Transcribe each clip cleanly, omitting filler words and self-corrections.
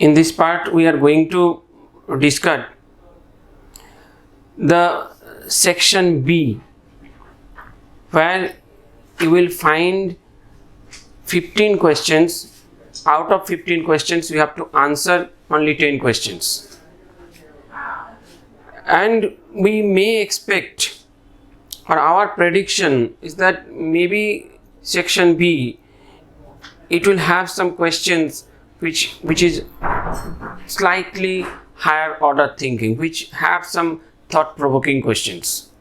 In this part we are going to discuss the section B, where you will find 15 questions. Out of 15 questions you have to answer only 10 questions, and we may expect, or our prediction is that maybe section B, it will have some questions which is slightly higher order thinking, which have some thought-provoking questions.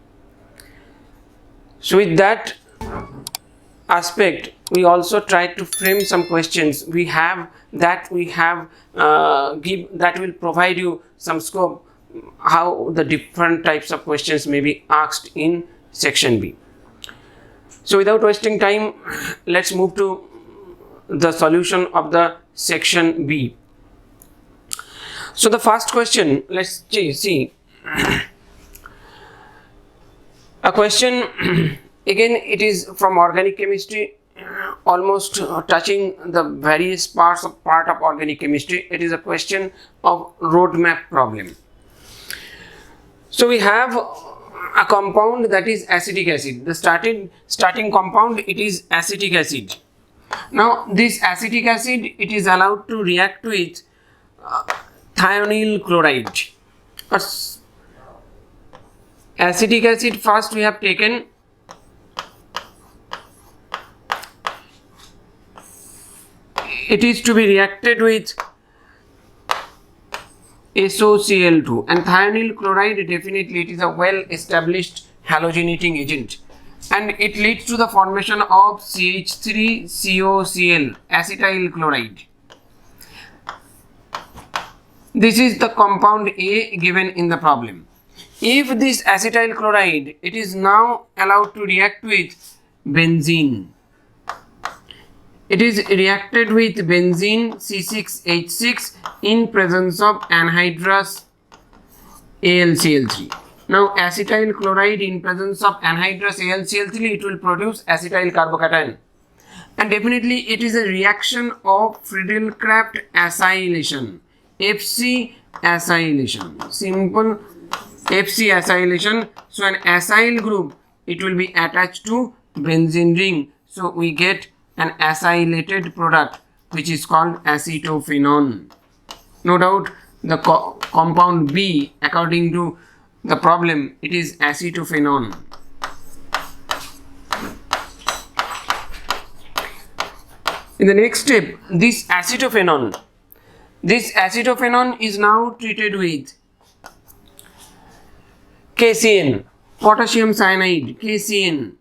So with that aspect, we also try to frame some questions that will provide you some scope how the different types of questions may be asked in section B. So without wasting time, let's move to the solution of the section B. So the first question, let's see a question. Again, it is from organic chemistry, almost touching the various part of organic chemistry. It is a question of roadmap problem. So we have a compound that is acetic acid. The starting compound, it is acetic acid. Now this acetic acid, it is allowed to react with thionyl chloride. Acetic acid first we have taken. It is to be reacted with SOCl2, and thionyl chloride, definitely it is a well established halogenating agent, and it leads to the formation of CH3COCl, acetyl chloride. This is the compound A given in the problem. If this acetyl chloride, it is now allowed to react with benzene. It is reacted with benzene C6H6 in presence of anhydrous AlCl3. Now acetyl chloride in presence of anhydrous AlCl3, it will produce acetyl carbocation, and definitely it is a reaction of Friedel-Crafts acylation, FC acylation, simple FC acylation. So an acyl group, it will be attached to benzene ring, so we get an acylated product which is called acetophenone. No doubt the compound B, according to the problem, it is acetophenone. In the next step, this acetophenone is now treated with KCN, potassium cyanide, KCN,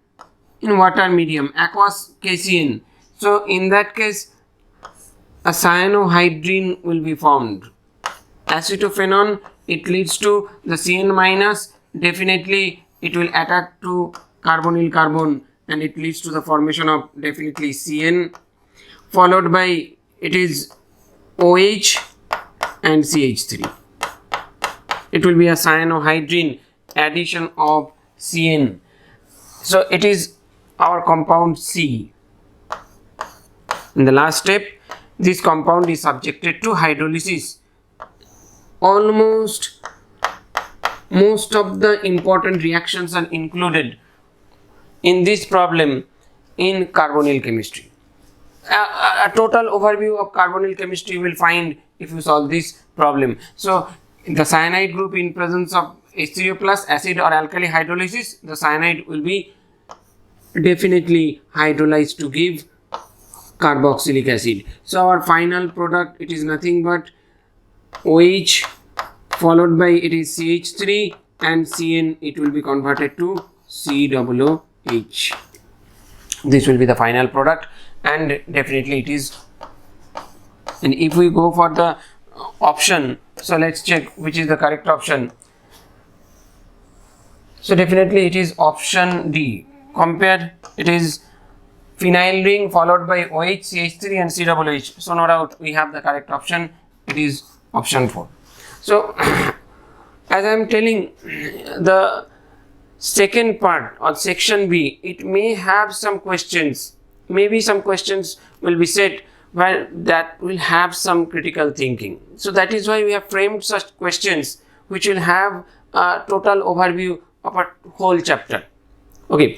in water medium, aqueous KCN. So in that case, a cyanohydrine will be formed. Acetophenone, it leads to the CN minus, definitely it will attack to carbonyl carbon, and it leads to the formation of definitely CN, followed by it is OH and CH3. It will be a cyanohydrine addition of CN. So it is our compound C. In the last step, this compound is subjected to hydrolysis. Almost most of the important reactions are included in this problem in carbonyl chemistry. A total overview of carbonyl chemistry you will find if you solve this problem. So the cyanide group in presence of H3O plus acid or alkali hydrolysis, the cyanide will be definitely hydrolyzed to give carboxylic acid. So our final product, it is nothing but OH, followed by it is CH3, and CN, it will be converted to COOH. This will be the final product, and definitely it is. And if we go for the option, so let's check which is the correct option. So definitely it is option D. Compare, it is phenyl ring followed by OH, CH3 and COOH. So no doubt we have the correct option. It is option 4. So as I am telling, the second part or section B, it may have some questions. Maybe some questions will be set where that will have some critical thinking. So that is why we have framed such questions which will have a total overview of a whole chapter. Okay,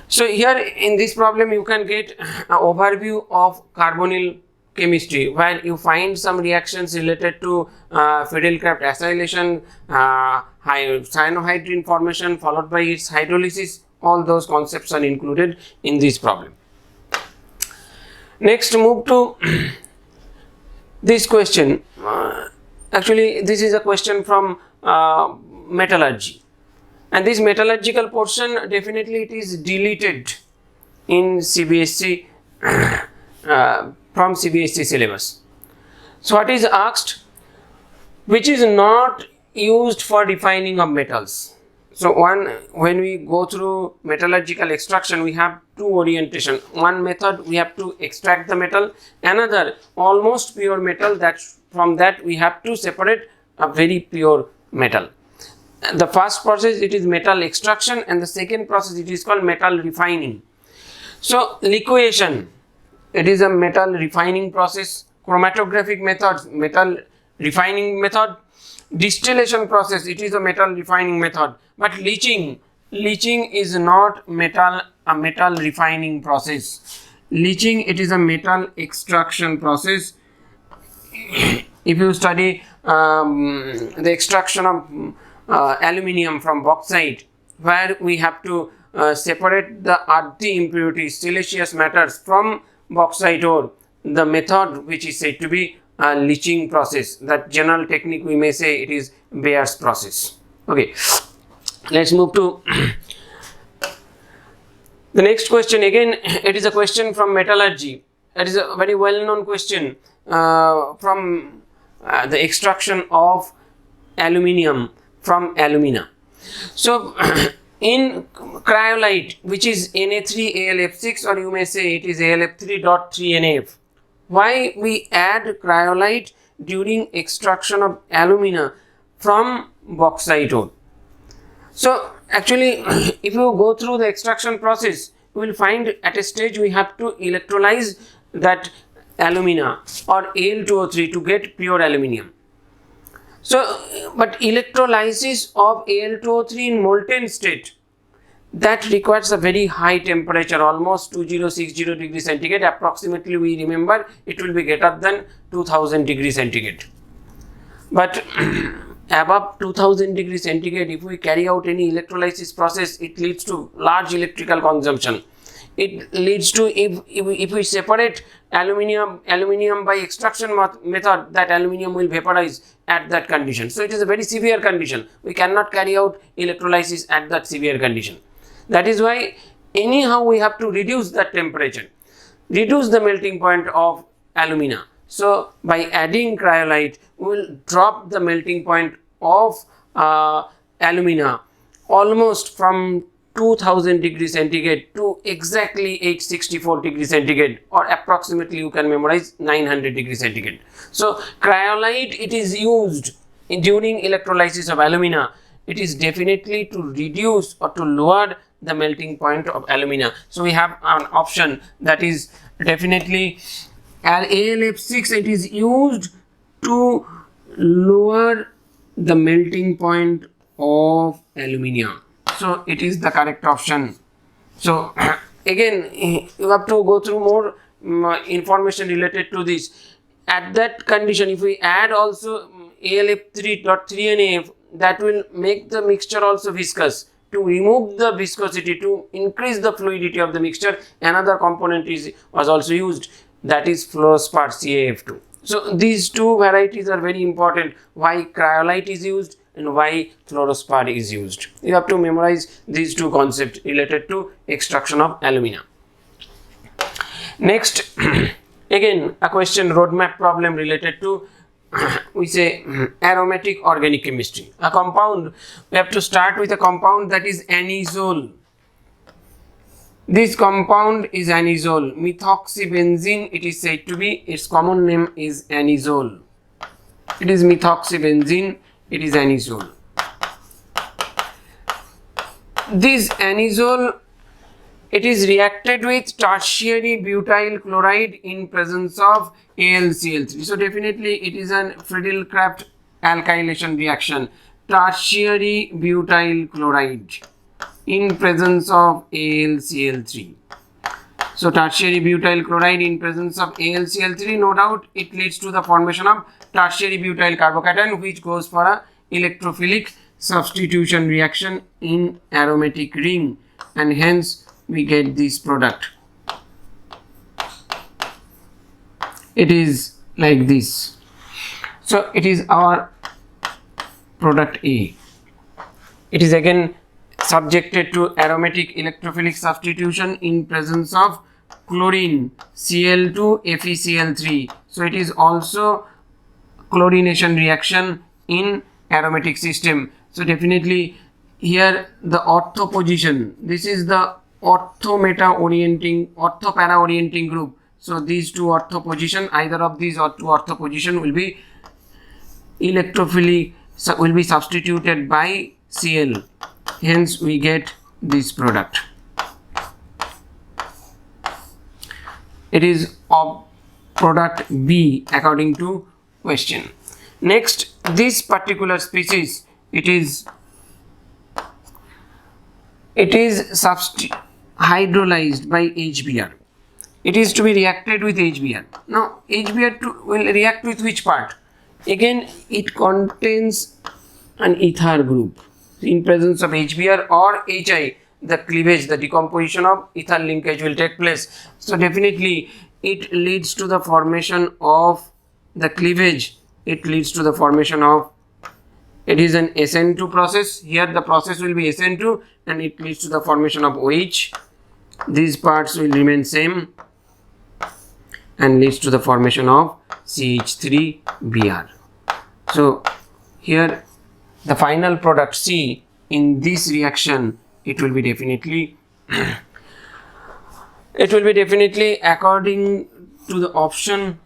so here in this problem you can get an overview of carbonyl chemistry, where you find some reactions related to Friedel-Crafts acylation, cyanohydrin formation followed by its hydrolysis. All those concepts are included in this problem. Next, move to this question. Actually, this is a question from metallurgy. And this metallurgical portion, definitely it is deleted in CBSE from CBSE syllabus. So what is asked? Which is not used for refining of metals. So when we go through metallurgical extraction, we have two orientation. One method we have to extract the metal, another almost pure metal, that from that we have to separate a very pure metal. The first process, it is metal extraction, and the second process, it is called metal refining. So liquefaction, it is a metal refining process. Chromatographic methods, metal refining method. Distillation process, it is a metal refining method. But leaching is not a metal refining process. Leaching, it is a metal extraction process. If you study the extraction of aluminium from bauxite, where we have to separate the earthy impurities, siliceous matters from bauxite ore, the method which is said to be a leaching process, that general technique we may say it is Bayer's process. Okay, let's move to the next question. Again, it is a question from metallurgy. It is a very well known question from the extraction of aluminium from alumina. So in cryolite, which is Na3AlF6, or you may say it is AlF3.3NAF, why we add cryolite during extraction of alumina from bauxite ore? So actually, if you go through the extraction process, you will find at a stage we have to electrolyze that alumina or Al2O3 to get pure aluminium. So, but electrolysis of Al2O3 in molten state, that requires a very high temperature, almost 2060 degrees centigrade. Approximately, we remember it will be greater than 2000 degrees centigrade. But above 2000 degrees centigrade, if we carry out any electrolysis process, it leads to large electrical consumption. It leads to, if we separate aluminium by extraction method, that aluminium will vaporize at that condition. So it is a very severe condition. We cannot carry out electrolysis at that severe condition. That is why anyhow we have to reduce that temperature, reduce the melting point of alumina. So by adding cryolite, we will drop the melting point of alumina almost from 2000 degrees centigrade to exactly 864 degrees centigrade, or approximately you can memorize 900 degrees centigrade. So cryolite, it is used during electrolysis of alumina. It is definitely to reduce or to lower the melting point of alumina. So we have an option, that is definitely AlF6. It is used to lower the melting point of alumina. So it is the correct option. So again, you have to go through more information related to this. At that condition, if we add also AlF3.3NAF, that will make the mixture also viscous. To remove the viscosity, to increase the fluidity of the mixture, another component was also used, that is fluorspar CaF2. So these two varieties are very important, why cryolite is used and why fluorspar is used. You have to memorize these two concepts related to extraction of alumina. Next, again a question, roadmap problem related to we say aromatic organic chemistry. A compound, we have to start with a compound that is anisole. This compound is anisole, methoxybenzene it is said to be, its common name is anisole. It is methoxybenzene, it is anisole. This anisole it is reacted with tertiary butyl chloride in presence of AlCl3. So definitely it is an Friedel-Crafts alkylation reaction. Tertiary butyl chloride in presence of AlCl3. So tertiary butyl chloride in presence of AlCl3, no doubt it leads to the formation of tertiary butyl carbocation, which goes for a electrophilic substitution reaction in aromatic ring, and hence we get this product. It is like this. So it is our product A. It is again subjected to aromatic electrophilic substitution in presence of chlorine Cl2 FeCl3. So it is also chlorination reaction in aromatic system. So definitely here the ortho position, this is the ortho meta orienting, ortho para orienting group. So these two ortho position, either of these or two ortho position will be electrophilic, will be substituted by Cl. Hence we get this product. It is of product B according to question. Next, this particular species, it is hydrolyzed by HBr. It is to be reacted with HBr. Now HBr will react with which part? Again, it contains an ether group. In presence of HBr or HI, the cleavage, the decomposition of ether linkage will take place. So definitely it leads to the formation of the cleavage. It leads to the formation of, it is an SN2 process. Here the process will be SN2 and it leads to the formation of OH. These parts will remain same and leads to the formation of CH3Br. So here the final product C in this reaction, it will be definitely according to the option,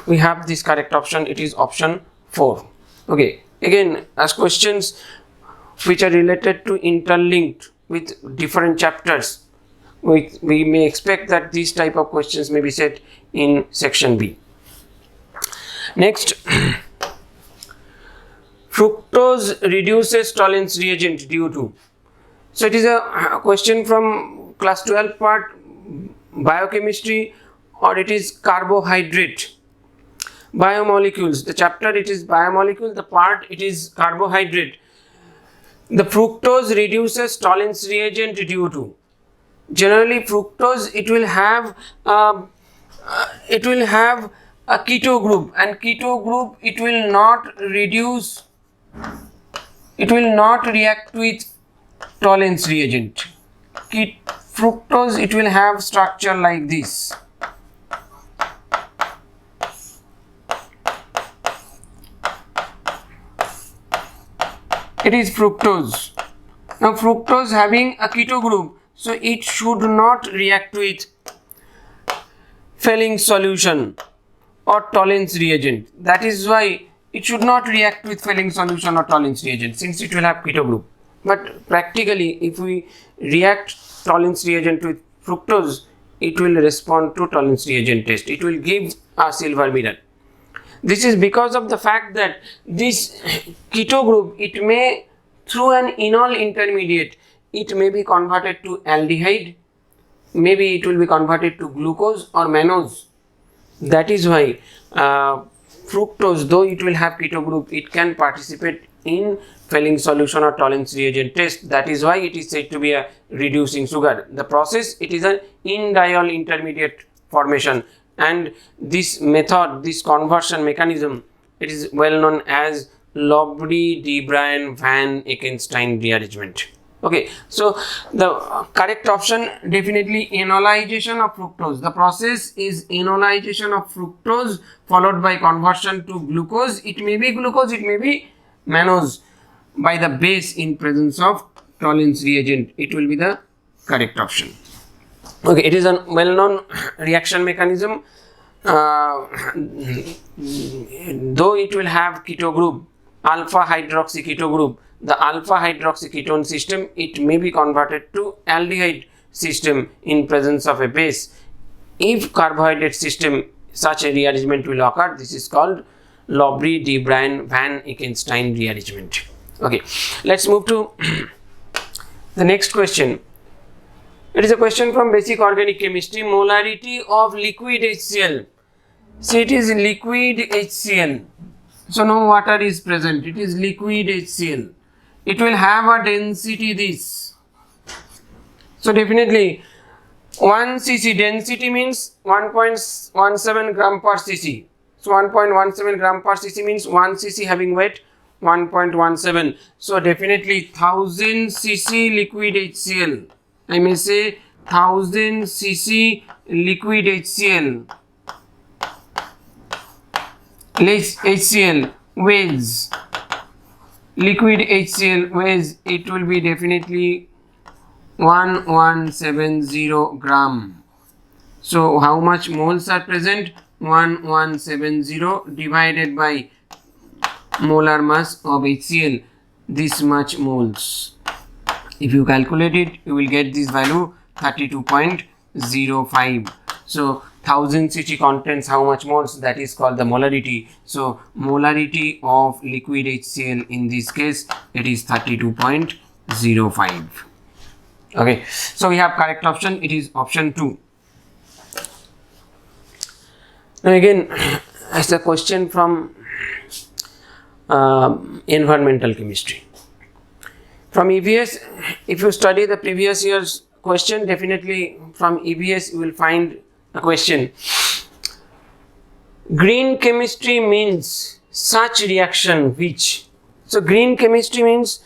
we have this correct option, it is option 4. Okay, again as questions which are related to interlinked with different chapters, we may expect that these type of questions may be set in section B. Next, fructose reduces tolerance reagent due to. So it is a question from class 12 part biochemistry, or it is carbohydrate. Biomolecules, the chapter it is biomolecule, the part it is carbohydrate. The fructose reduces tolerance reagent due to. Generally fructose, it will have a keto group, and keto group it will not reduce, it will not react with tolerance reagent. Fructose, it will have structure like this. It is fructose. Now fructose having a keto group, so it should not react with Fehling solution or tolerance reagent. That is why it should not react with Fehling solution or tolerance reagent, since it will have keto group. But practically, if we react tolerance reagent with fructose, it will respond to tolerance reagent test. It will give a silver medal. This is because of the fact that this keto group, it may, through an enol intermediate, it may be converted to aldehyde, maybe it will be converted to glucose or mannose. That is why fructose, though it will have keto group, it can participate in Fehling solution or tolerance reagent test. That is why it is said to be a reducing sugar. The process, it is an indiol intermediate formation, and this method, this conversion mechanism, it is well known as Lobry, De Bruyn, Van Ekenstein rearrangement. Okay, so the correct option definitely enolization of fructose. The process is enolization of fructose followed by conversion to glucose. It may be glucose, it may be mannose by the base in presence of tolerance reagent. It will be the correct option. Okay, it is a well-known reaction mechanism. Though it will have keto group, alpha hydroxy keto group, the alpha hydroxy ketone system, it may be converted to aldehyde system in presence of a base. If carbohydrate system, such a rearrangement will occur. This is called Lowry de Bruijn Van Ekenstein rearrangement. Okay, let's move to the next question. It is a question from basic organic chemistry. Molarity of liquid HCl. So it is liquid HCl. So no water is present. It is liquid HCl. It will have a density this. So definitely 1 cc density means 1.17 gram per cc. So 1.17 gram per cc means 1 cc having weight 1.17. So definitely 1000 cc liquid HCl. I may say 1000 cc liquid HCl. HCl weighs, liquid HCl weighs, it will be definitely 1170 gram. So how much moles are present? 1170 divided by molar mass of HCl, this much moles. If you calculate it, you will get this value 32.05. So 1000 cc contains how much moles? That is called the molarity. So molarity of liquid HCl in this case, it is 32.05. Okay, so we have correct option. It is option 2. Now again, as a question from environmental chemistry. From EVS, if you study the previous year's question, definitely from EVS you will find a question. Green chemistry means such reaction which. So green chemistry means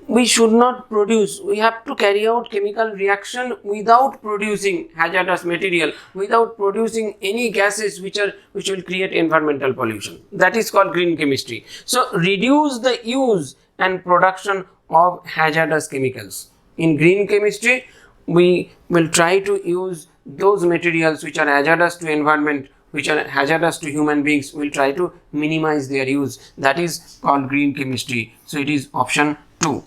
we should not produce, we have to carry out chemical reaction without producing hazardous material, without producing any gases which will create environmental pollution. That is called green chemistry. So reduce the use and production of hazardous chemicals. In green chemistry, we will try to use those materials which are hazardous to environment, which are hazardous to human beings. We will try to minimize their use. That is called green chemistry. So it is option 2.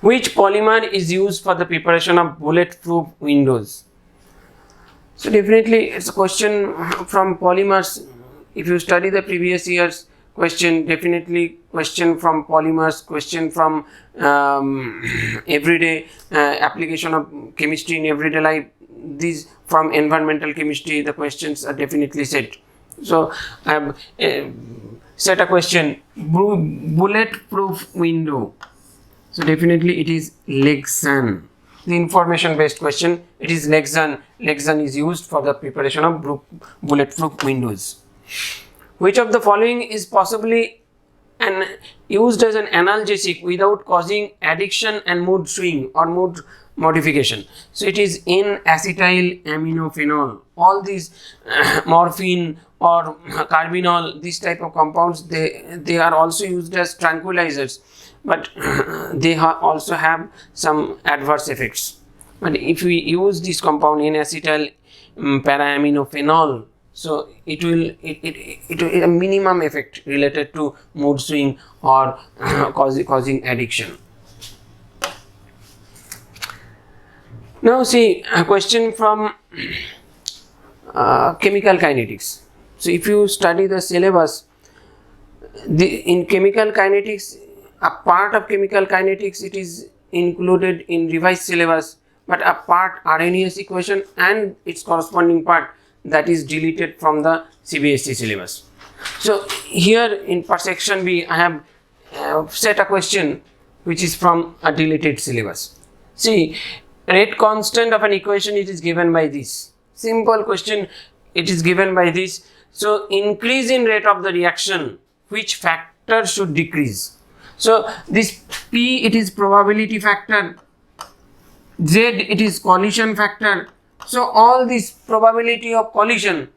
Which polymer is used for the preparation of bulletproof windows? So definitely it's a question from polymers. If you study the previous year's question, definitely question from polymers, question from everyday application of chemistry in everyday life. These from environmental chemistry, the questions are definitely set. So I have set a question, bulletproof window. So definitely it is Lexan. The information based question, it is Lexan. Lexan is used for the preparation of bulletproof windows. Which of the following is possibly used as an analgesic without causing addiction and mood swing or mood modification? So it is N-acetyl aminophenol. All these morphine or carbinol, these type of compounds, they are also used as tranquilizers, but they also have some adverse effects. But if we use this compound N-acetyl para-aminophenol, so it will a minimum effect related to mood swing or causing addiction. Now see a question from chemical kinetics. So if you study the syllabus, in chemical kinetics, a part of chemical kinetics, it is included in revised syllabus, but a part Arrhenius equation and its corresponding part, that is deleted from the CBSE syllabus. So here in per section B, I have set a question which is from a deleted syllabus. See, rate constant of an equation, it is given by this. Simple question, it is given by this. So increase in rate of the reaction, which factor should decrease? So this P, it is probability factor, Z, it is collision factor. So all this probability of collision,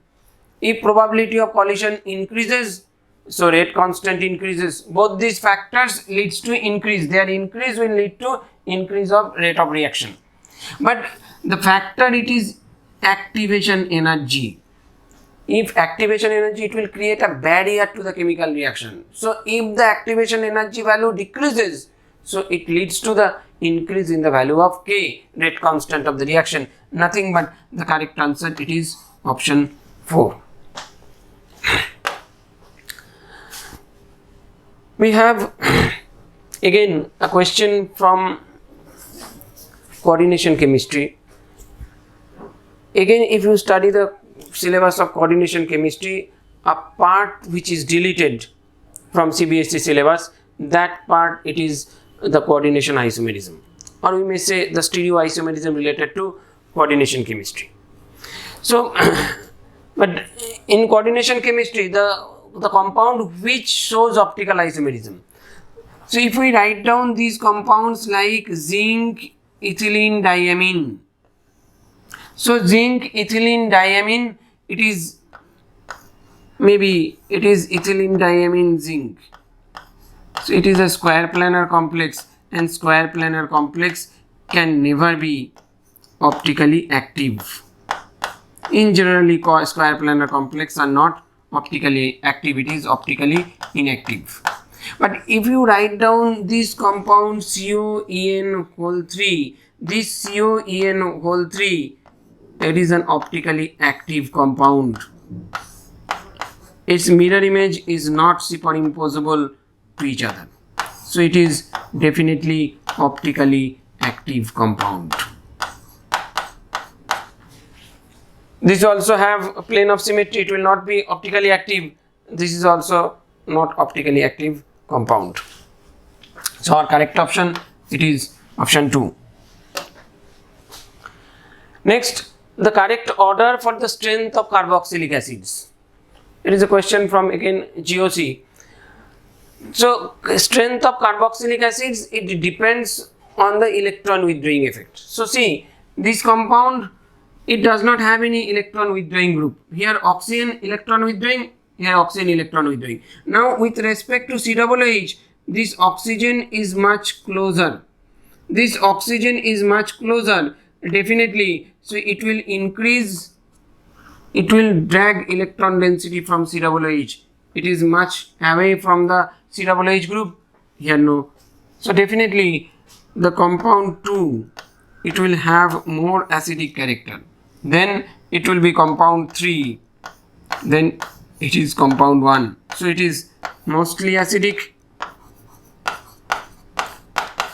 if probability of collision increases, so rate constant increases. Both these factors leads to increase. Their increase will lead to increase of rate of reaction. But the factor, it is activation energy. If activation energy, it will create a barrier to the chemical reaction. So if the activation energy value decreases, so it leads to the increase in the value of K, rate constant of the reaction. Nothing but the correct answer, it is option 4. We have again a question from coordination chemistry. Again, if you study the syllabus of coordination chemistry, a part which is deleted from CBSE syllabus, that part it is the coordination isomerism, or we may say the stereoisomerism related to coordination chemistry. So, but in coordination chemistry, the compound which shows optical isomerism. So, if we write down these compounds like zinc, ethylene, diamine. So, zinc, ethylene, diamine, it is maybe it is ethylene, diamine, zinc. So, it is a square planar complex, and square planar complex can never be optically active. In generally, square planar complex are not optically active, it is optically inactive. But if you write down this compound COEN3, this COEN3, it is an optically active compound. Its mirror image is not superimposable to each other. So it is definitely optically active compound. This also have a plane of symmetry, it will not be optically active. This is also not optically active compound. So our correct option, it is option 2. Next, the correct order for the strength of carboxylic acids. It is a question from again GOC. So strength of carboxylic acids, it depends on the electron withdrawing effect. So see, this compound, it does not have any electron withdrawing group. Here oxygen electron withdrawing, here oxygen electron withdrawing. Now with respect to COOH, this oxygen is much closer. This oxygen is much closer, definitely. So it will increase, it will drag electron density from COOH. It is much away from the COOH group, here no. So definitely the compound 2, it will have more acidic character. Then it will be compound 3, then it is compound 1. So it is mostly acidic,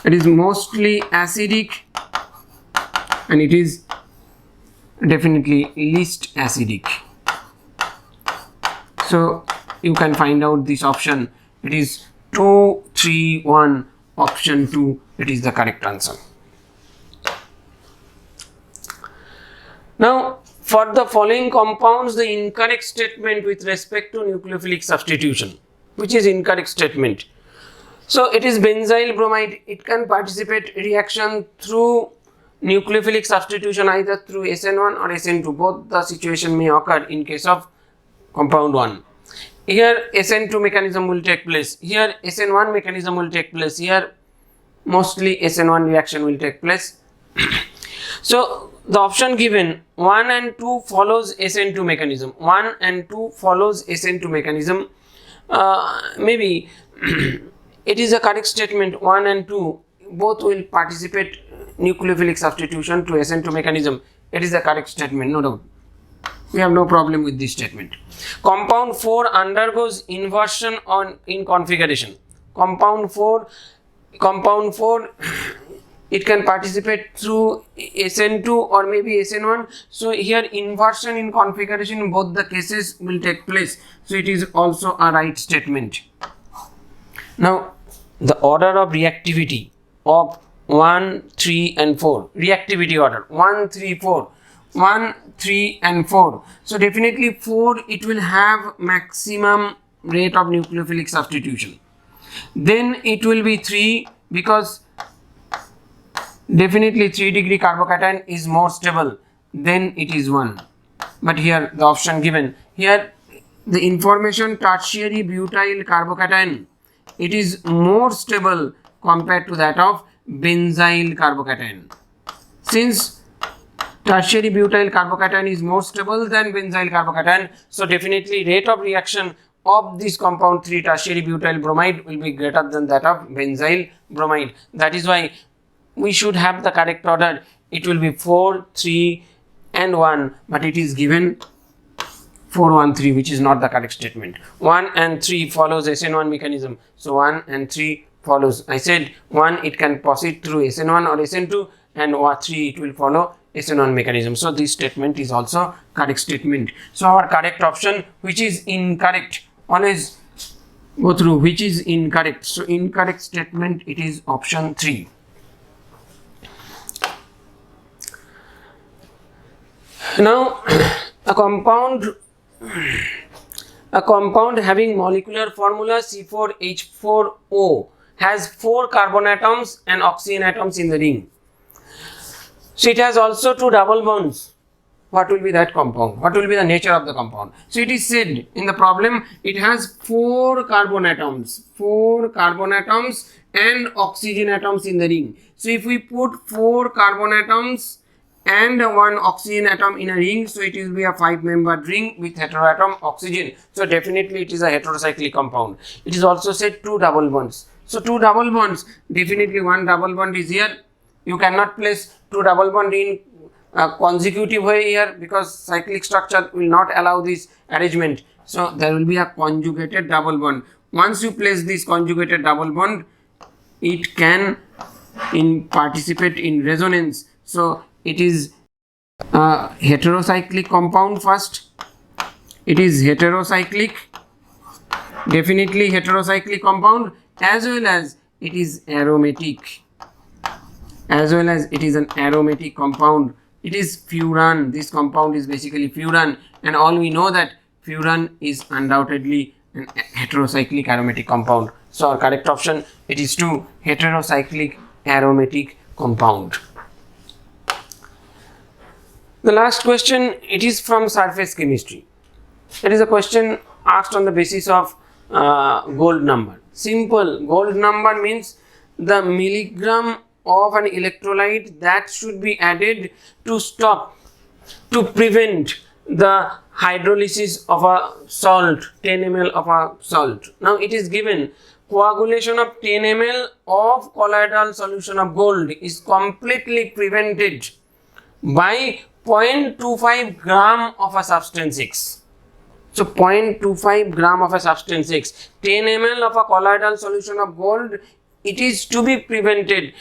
it is mostly acidic, and it is definitely least acidic. So you can find out this option, it is 2, 3, 1, option 2, it is the correct answer. Now, for the following compounds, the incorrect statement with respect to nucleophilic substitution, which is incorrect statement. So, it is benzyl bromide, it can participate reaction through nucleophilic substitution either through SN1 or SN2. Both the situation may occur in case of compound 1. Here SN2 mechanism will take place, here SN1 mechanism will take place, here mostly SN1 reaction will take place. So the option given 1 and 2 follows SN2 mechanism, 1 and 2 follows SN2 mechanism. Maybe it is a correct statement, 1 and 2 both will participate nucleophilic substitution to SN2 mechanism. It is a correct statement, no doubt. We have no problem with this statement. Compound 4 undergoes inversion in configuration. Compound 4 it can participate through SN2 or maybe SN1. So here inversion in configuration in both the cases will take place. So it is also a right statement. Now the order of reactivity of 1, 3 and 4. Reactivity order 1, 3, 4. 1, 3 and 4. So definitely 4 it will have maximum rate of nucleophilic substitution. Then it will be 3 because definitely 3 degree carbocation is more stable. Then it is 1. But here the option given, here the information tertiary butyl carbocation, it is more stable compared to that of benzyl carbocation. Since tertiary butyl carbocation is more stable than benzyl carbocation, so definitely rate of reaction of this compound 3 tertiary butyl bromide will be greater than that of benzyl bromide. That is why we should have the correct order, it will be 4, 3 and 1, but it is given 4, 1, 3, which is not the correct statement. 1 and 3 follows SN1 mechanism. So 1 and 3 follows. I said 1 it can proceed through SN1 or SN2, and 3 it will follow SN1 mechanism. So this statement is also correct statement. So our correct option, which is incorrect, always go through which is incorrect. So incorrect statement, it is option 3. Now a compound having molecular formula C4H4O has 4 carbon atoms and oxygen atoms in the ring. So it has also 2 double bonds. What will be that compound? What will be the nature of the compound? So it is said in the problem, it has 4 carbon atoms and oxygen atoms in the ring. So if we put 4 carbon atoms and 1 oxygen atom in a ring, so it will be a 5-membered ring with heteroatom oxygen. So definitely it is a heterocyclic compound. It is also said 2 double bonds. So 2 double bonds, definitely 1 double bond is here. You cannot place 2 double bond in a consecutive way here, because cyclic structure will not allow this arrangement. So there will be a conjugated double bond. Once you place this conjugated double bond, it can participate in resonance. So it is a heterocyclic compound first. It is heterocyclic, definitely heterocyclic compound, as well as it is aromatic, as well as it is an aromatic compound. It is furan. This compound is basically furan, and all we know that furan is undoubtedly an heterocyclic aromatic compound. So our correct option, it is 2, heterocyclic aromatic compound. The last question, it is from surface chemistry. It is a question asked on the basis of gold number. Simple. Gold number means the milligram of an electrolyte that should be added to prevent the hydrolysis of a salt, 10 ml of a salt. Now it is given coagulation of 10 ml of colloidal solution of gold is completely prevented by 0.25 gram of a substance X. So 0.25 gram of a substance X, 10 ml of a colloidal solution of gold, it is to be prevented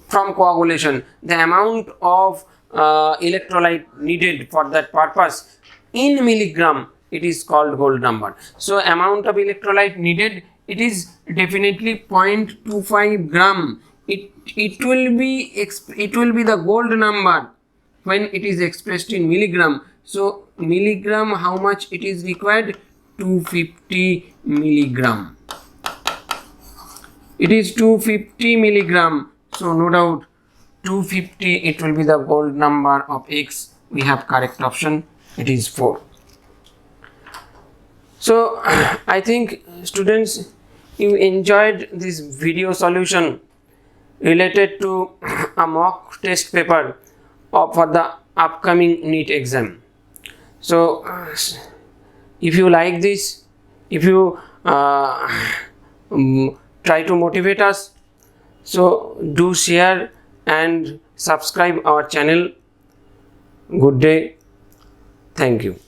from coagulation. The amount of electrolyte needed for that purpose in milligram, it is called gold number. So amount of electrolyte needed, it is definitely 0.25 gram. It will be the gold number when it is expressed in milligram. So milligram, how much it is required? 250 milligram. It is 250 milligram. So no doubt 250, it will be the gold number of X. We have correct option, it is 4. So I think students, you enjoyed this video solution related to a mock test paper for the upcoming NEET exam. So if you like this, if you try to motivate us, so do share and subscribe our channel. Good day. Thank you.